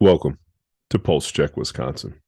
Welcome to Pulse Check Wisconsin.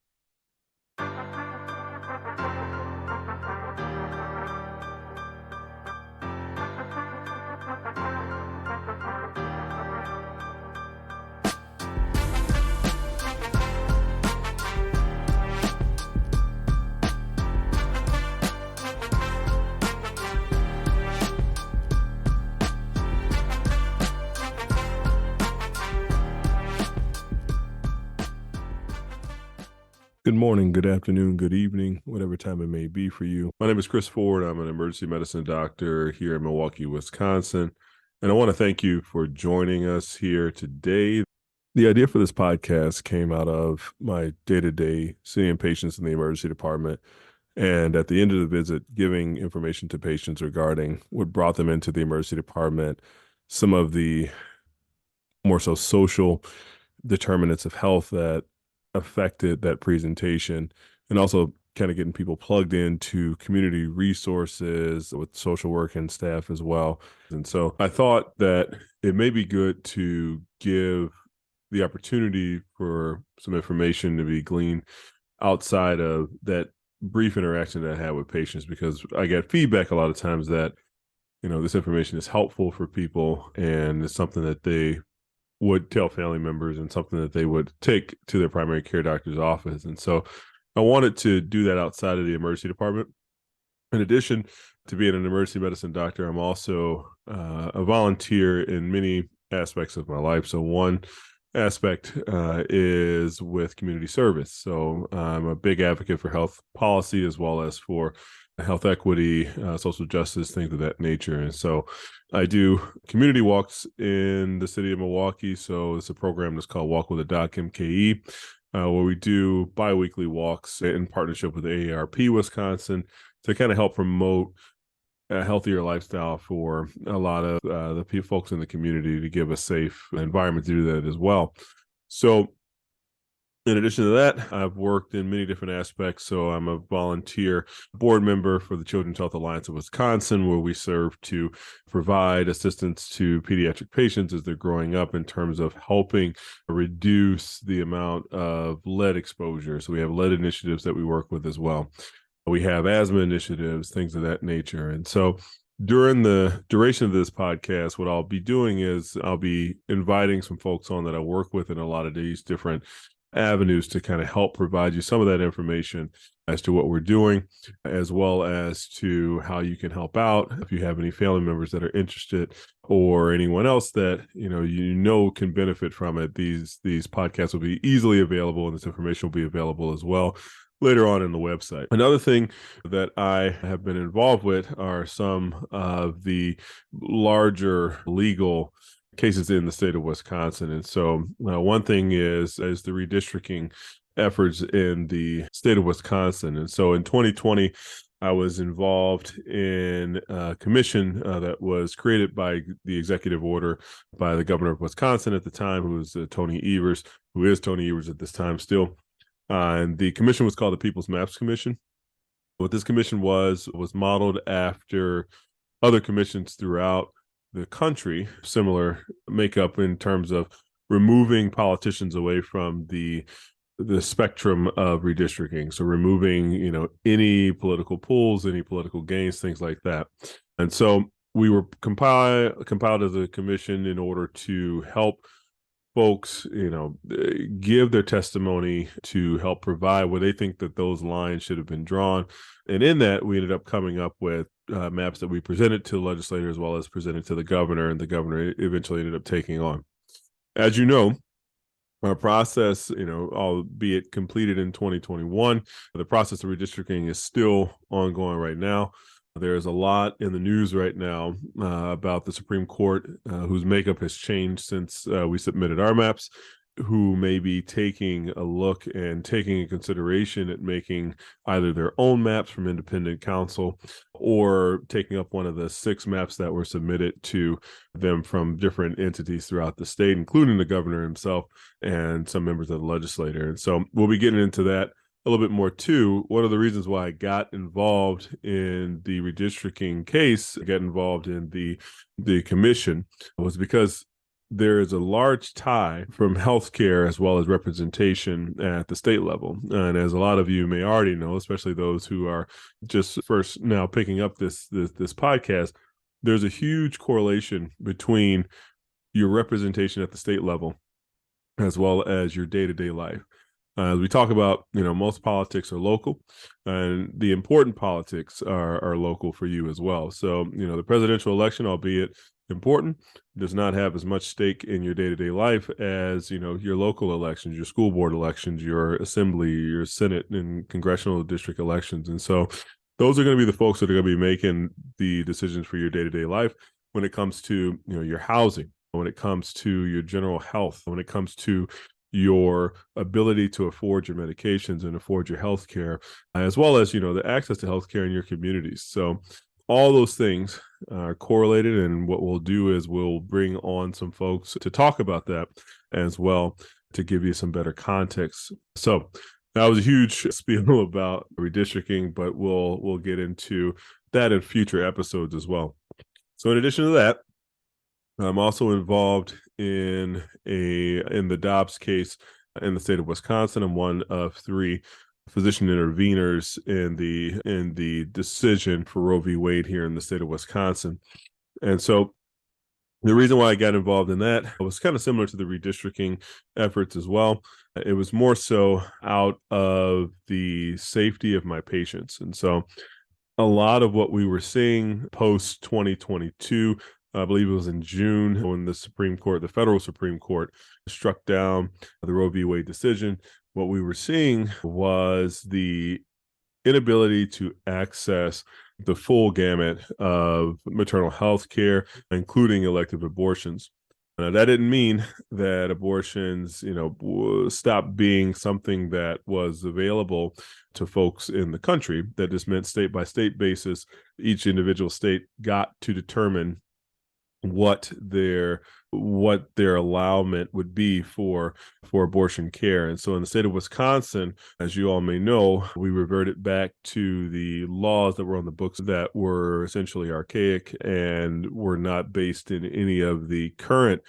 Good morning, good afternoon, good evening, whatever time it may be for you. My name is Chris Ford. I'm an emergency medicine doctor here in Milwaukee, Wisconsin. And I want to thank you for joining us here today. The idea for this podcast came out of my day-to-day seeing patients in the emergency department. And at the end of the visit, giving information to patients regarding what brought them into the emergency department, some of the more so social determinants of health that affected that presentation, and also kind of getting people plugged into community resources with social work and staff as well. And so I thought that it may be good to give the opportunity for some information to be gleaned outside of that brief interaction that I had with patients, because I get feedback a lot of times that, this information is helpful for people and it's something that they would tell family members and something that they would take to their primary care doctor's office. And so I wanted to do that outside of the emergency department. In addition to being an emergency medicine doctor, I'm also a volunteer in many aspects of my life. So one aspect is with community service. So I'm a big advocate for health policy as well as for health equity, social justice, things of that nature. And so I do community walks in the city of Milwaukee. So it's a program that's called Walk with a Doc, MKE, where we do biweekly walks in partnership with AARP Wisconsin to kind of help promote a healthier lifestyle for a lot of the folks in the community, to give a safe environment to do that as well. So in addition to that, I've worked in many different aspects. So I'm a volunteer board member for the Children's Health Alliance of Wisconsin, where we serve to provide assistance to pediatric patients as they're growing up in terms of helping reduce the amount of lead exposure. So we have lead initiatives that we work with as well. We have asthma initiatives, things of that nature. And so during the duration of this podcast, what I'll be doing is I'll be inviting some folks on that I work with in a lot of these different avenues to kind of help provide you some of that information as to what we're doing, as well as to how you can help out if you have any family members that are interested, or anyone else that can benefit from it. These podcasts will be easily available, and this information will be available as well later on in the website. Another thing that I have been involved with are some of the larger legal cases in the state of Wisconsin. And so one thing is the redistricting efforts in the state of Wisconsin. And so in 2020, I was involved in a commission that was created by the executive order by the governor of Wisconsin at the time, who was Tony Evers, who is Tony Evers at this time still. And the commission was called the People's Maps Commission. What this commission was modeled after other commissions throughout the country, similar makeup in terms of removing politicians away from the spectrum of redistricting. So removing, any political pools, any political gains, things like that. And so we were compiled as a commission in order to help folks, give their testimony to help provide where they think that those lines should have been drawn. And in that, we ended up coming up with maps that we presented to the legislator as well as presented to the governor, and the governor eventually ended up taking on. As you know, our process, albeit completed in 2021, the process of redistricting is still ongoing right now. There's a lot in the news right now about the Supreme Court, whose makeup has changed since we submitted our maps, who may be taking a look and taking in consideration at making either their own maps from independent counsel, or taking up one of the 6 maps that were submitted to them from different entities throughout the state, including the governor himself and some members of the legislature. And so we'll be getting into that a little bit more too. One of the reasons why I got involved in the redistricting case, got involved in the commission, was because there is a large tie from healthcare as well as representation at the state level. And as a lot of you may already know, especially those who are just first now picking up this podcast, there's a huge correlation between your representation at the state level as well as your day-to-day life. As we talk about, most politics are local, and the important politics are local for you as well. So, the presidential election, albeit important, does not have as much stake in your day-to-day life as, your local elections, your school board elections, your assembly, your Senate and congressional district elections. And so those are going to be the folks that are going to be making the decisions for your day-to-day life when it comes to, your housing, when it comes to your general health, when it comes to your ability to afford your medications and afford your health care, as well as, the access to health care in your communities. So all those things are correlated. And what we'll do is we'll bring on some folks to talk about that as well, to give you some better context. So that was a huge spiel about redistricting, but we'll get into that in future episodes as well. So in addition to that, I'm also involved in the Dobbs case in the state of Wisconsin. I'm one of 3 physician interveners in the decision for Roe v. Wade here in the state of Wisconsin. And so the reason why I got involved in that was kind of similar to the redistricting efforts as well. It was more so out of the safety of my patients. And so a lot of what we were seeing post 2022, I believe it was in June, when the federal Supreme Court struck down the Roe v. Wade decision, what we were seeing was the inability to access the full gamut of maternal health care, including elective abortions. Now, that didn't mean that abortions, stopped being something that was available to folks in the country. That just meant state by state basis, each individual state got to determine what their allowance would be for abortion care. And so in the state of Wisconsin, as you all may know, we reverted back to the laws that were on the books that were essentially archaic and were not based in any of the current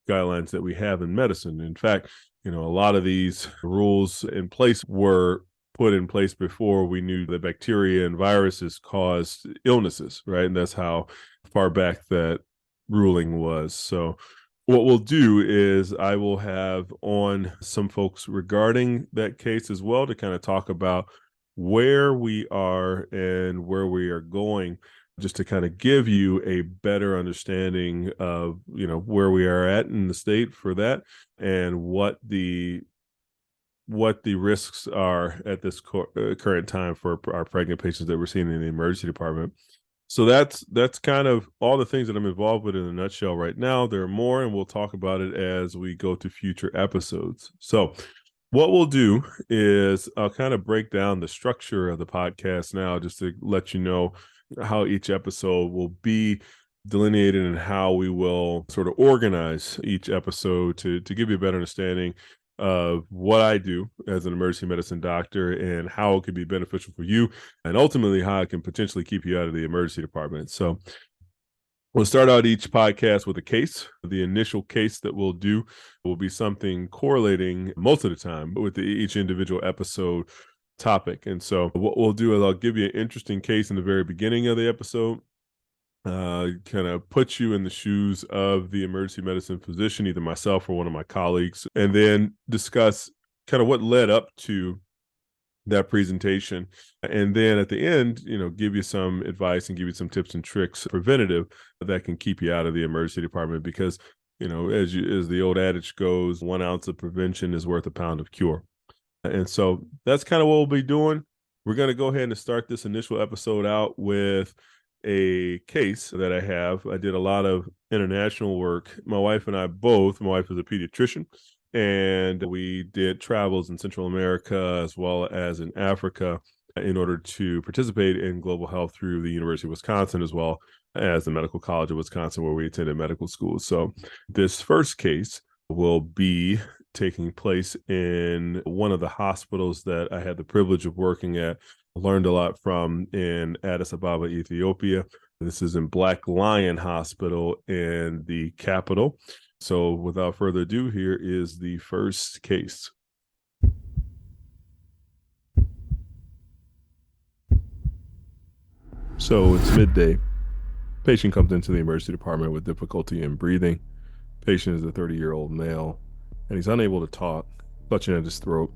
guidelines that we have in medicine. In fact, a lot of these rules in place were put in place before we knew that bacteria and viruses caused illnesses, right? And that's how far back that ruling was. So what we'll do is I will have on some folks regarding that case as well, to kind of talk about where we are and where we are going, just to kind of give you a better understanding of, where we are at in the state for that, and what the risks are at this current time for our pregnant patients that we're seeing in the emergency department. So that's kind of all the things that I'm involved with in a nutshell right now. There are more, and we'll talk about it as we go to future episodes. So what we'll do is I'll kind of break down the structure of the podcast now, just to let you know how each episode will be delineated and how we will sort of organize each episode to give you a better understanding of what I do as an emergency medicine doctor and how it could be beneficial for you, and ultimately how it can potentially keep you out of the emergency department. So we'll start out each podcast with a case. The initial case that we'll do will be something correlating most of the time with each individual episode topic. And so what we'll do is I'll give you an interesting case in the very beginning of the episode, kind of put you in the shoes of the emergency medicine physician, either myself or one of my colleagues, and then discuss kind of what led up to that presentation. And then at the end, give you some advice and give you some tips and tricks preventative that can keep you out of the emergency department. Because, as the old adage goes, 1 ounce of prevention is worth a pound of cure. And so that's kind of what we'll be doing. We're going to go ahead and start this initial episode out with a case that I have. I did a lot of international work. My wife and I both, my wife is a pediatrician, and we did travels in Central America as well as in Africa in order to participate in global health through the University of Wisconsin, as well as the Medical College of Wisconsin, where we attended medical school. So this first case will be taking place in one of the hospitals that I had the privilege of working at, learned a lot from, in Addis Ababa, Ethiopia. This is in Black Lion Hospital in the capital. So without further ado, here is the first case. So it's midday. Patient comes into the emergency department with difficulty in breathing. Patient is a 30-year-old male, and he's unable to talk, clutching at his throat.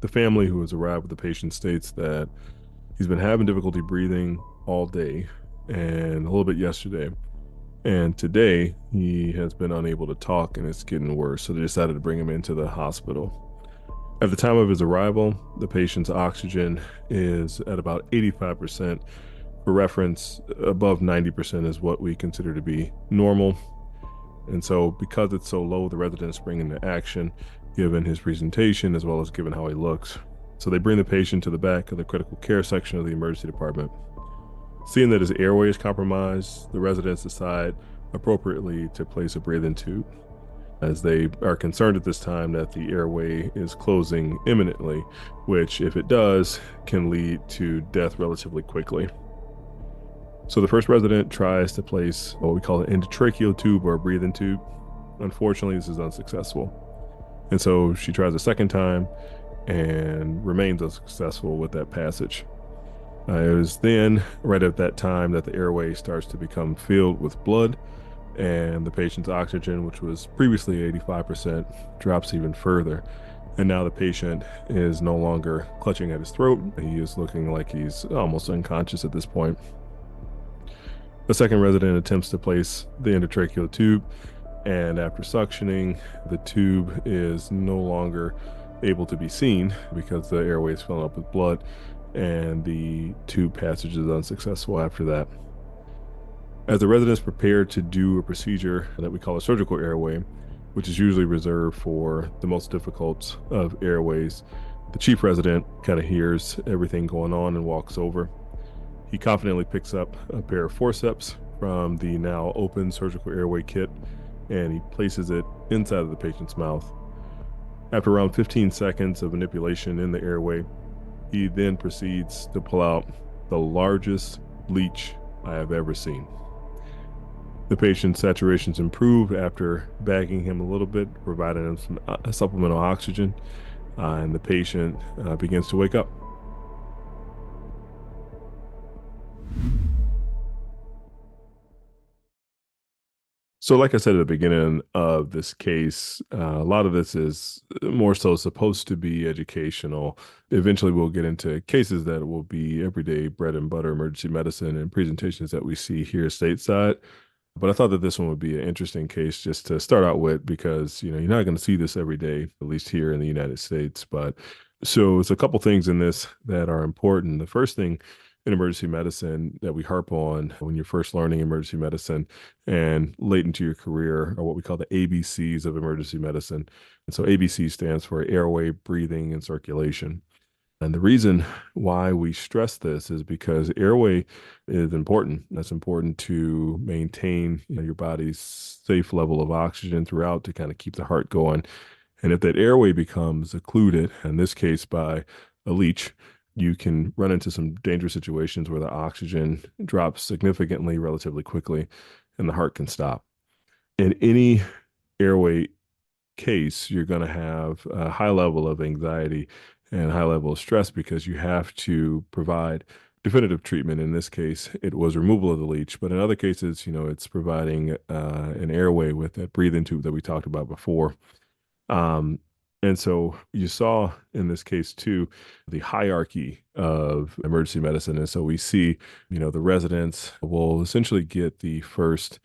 The family who has arrived with the patient states that he's been having difficulty breathing all day and a little bit yesterday. And today he has been unable to talk and it's getting worse. So they decided to bring him into the hospital. At the time of his arrival, the patient's oxygen is at about 85%. For reference, above 90% is what we consider to be normal. And so, because it's so low, the residents spring into action, given his presentation as well as given how he looks. So, they bring the patient to the back of the critical care section of the emergency department. Seeing that his airway is compromised, the residents decide appropriately to place a breathing tube, as they are concerned at this time that the airway is closing imminently, which, if it does, can lead to death relatively quickly. So the first resident tries to place what we call an endotracheal tube or a breathing tube. Unfortunately, this is unsuccessful. And so she tries a second time and remains unsuccessful with that passage. It was then, right at that time, that the airway starts to become filled with blood, and the patient's oxygen, which was previously 85%, drops even further. And now the patient is no longer clutching at his throat. He is looking like he's almost unconscious at this point. The second resident attempts to place the endotracheal tube, and after suctioning, the tube is no longer able to be seen because the airway is filling up with blood, and the tube passage is unsuccessful after that. As the residents prepare to do a procedure that we call a surgical airway, which is usually reserved for the most difficult of airways, the chief resident kind of hears everything going on and walks over. He confidently picks up a pair of forceps from the now open surgical airway kit, and he places it inside of the patient's mouth. After around 15 seconds of manipulation in the airway, he then proceeds to pull out the largest leech I have ever seen. The patient's saturations improve after bagging him a little bit, providing him some supplemental oxygen, and the patient begins to wake up. So, like I said at the beginning of this case, a lot of this is more so supposed to be educational. Eventually, we'll get into cases that will be everyday bread and butter emergency medicine and presentations that we see here stateside. But I thought that this one would be an interesting case just to start out with because, you're not going to see this every day, at least here in the United States. But so it's a couple things in this that are important. The first thing in emergency medicine that we harp on when you're first learning emergency medicine and late into your career are what we call the ABCs of emergency medicine. And so ABC stands for airway, breathing, and circulation. And the reason why we stress this is because airway is important. That's important to maintain, your body's safe level of oxygen throughout to kind of keep the heart going. And if that airway becomes occluded, in this case by a leech, you can run into some dangerous situations where the oxygen drops significantly relatively quickly and the heart can stop. In any airway case, you're going to have a high level of anxiety and high level of stress because you have to provide definitive treatment. In this case, it was removal of the leech, but in other cases, it's providing an airway with that breathing tube that we talked about before. Um, and so you saw in this case too the hierarchy of emergency medicine. And so we see, the residents will essentially get the first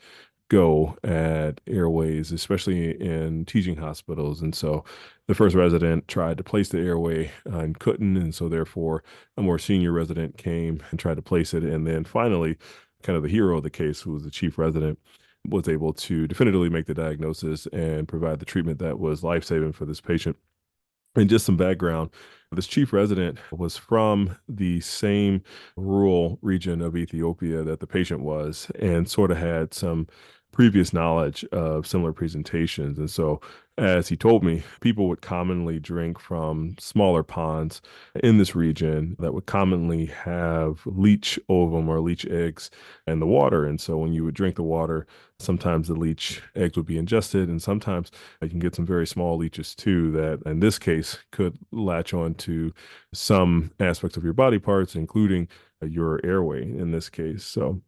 go at airways, especially in teaching hospitals. And so the first resident tried to place the airway and couldn't. And so therefore, a more senior resident came and tried to place it. And then finally, kind of the hero of the case, who was the chief resident, was able to definitively make the diagnosis and provide the treatment that was life-saving for this patient. And just some background, this chief resident was from the same rural region of Ethiopia that the patient was, and sort of had some previous knowledge of similar presentations. And so, as he told me, people would commonly drink from smaller ponds in this region that would commonly have leech ovum or leech eggs in the water. And so, when you would drink the water, sometimes the leech eggs would be ingested, and sometimes you can get some very small leeches too, that in this case could latch on to some aspects of your body parts, including your airway in this case. So,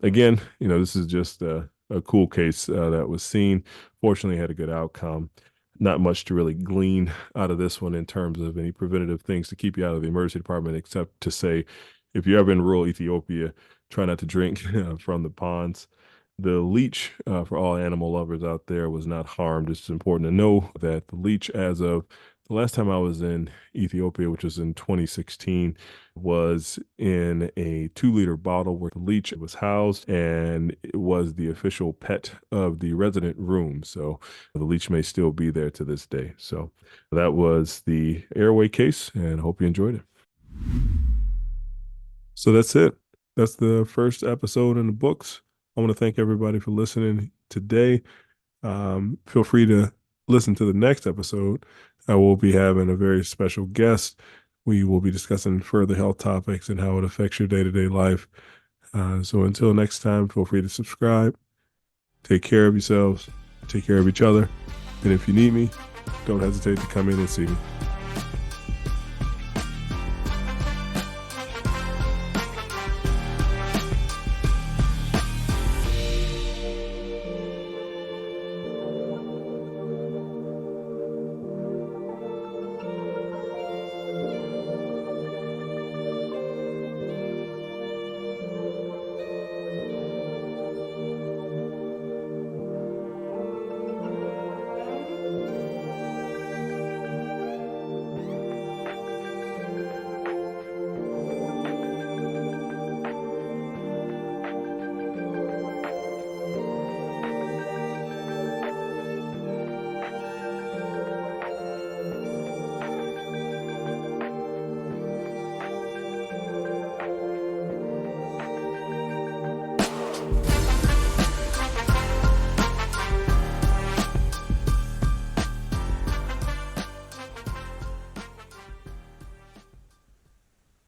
again, this is just a cool case that was seen. Fortunately, had a good outcome. Not much to really glean out of this one in terms of any preventative things to keep you out of the emergency department, except to say, if you're ever in rural Ethiopia, try not to drink from the ponds. The leech, for all animal lovers out there, was not harmed. It's important to know that the leech, as of the last time I was in Ethiopia, which was in 2016, was in a 2-liter bottle where the leech was housed, and it was the official pet of the resident room. So the leech may still be there to this day. So that was the airway case, and I hope you enjoyed it. So that's it. That's the first episode in the books. I want to thank everybody for listening today. Feel free to listen to the next episode. I will be having a very special guest. We will be discussing further health topics and how it affects your day-to-day life. So until next time, feel free to subscribe. Take care of yourselves. Take care of each other. And if you need me, don't hesitate to come in and see me.